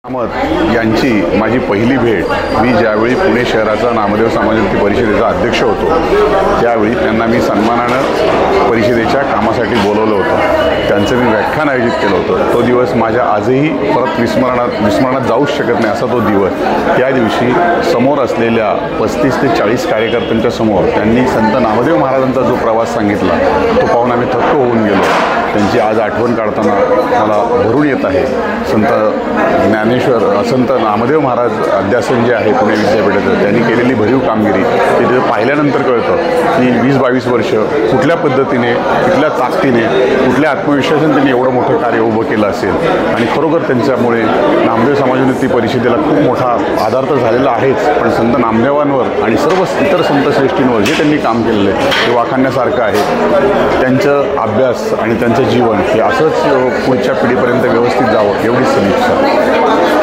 कामत यांची माझी पहिली भेट मी ज्यावेळी पुणे शहराचा नामदेव समाजोन्नती परिषदेचा अध्यक्ष होतो त्यावेळी त्यांना मी सन्मानानं परिषदेच्या कामासाठी बोलवलं होतं। त्यांचं मी व्याख्यान आयोजित केलं होतं। तो दिवस माझ्या आजही परत विस्मरणात जाऊच शकत नाही असा तो दिवस। त्या दिवशी समोर असलेल्या 35 ते 40 कार्यकर्त्यांच्या समोर त्यांनी संत नामदेव महाराजांचा जो प्रवास सांगितला तो पाहून आम्ही थक्क होऊन गेलो। त्यांची आज आठवण काढताना मला भरून येत आहे। संत नामदेव महाराज अध्यासन जे आहे पुणे विद्यापीठाचं त्यांनी केलेली भरीव कामगिरी तिथे पाहिल्यानंतर कळतं की 20-22 वर्ष कुठल्या पद्धतीने कुठल्या ताकदीने कुठल्या आत्मविश्वासाने त्यांनी एवढं मोठं कार्य उभं केलं असेल आणि खरोखर त्यांच्यामुळे नामदेव समाजोन्नती परिषदेला खूप मोठा आधार तर झालेला आहेच, पण संत नामदेवांवर आणि सर्व इतर संत श्रेष्ठींवर जे त्यांनी काम केलेलं आहे ते वाखाणण्यासारखं आहे। त्यांचं अभ्यास आणि त्यांचं जीवन हे असंच पुढच्या पिढीपर्यंत व्यवस्थित जावं एवढीच सदिच्छा।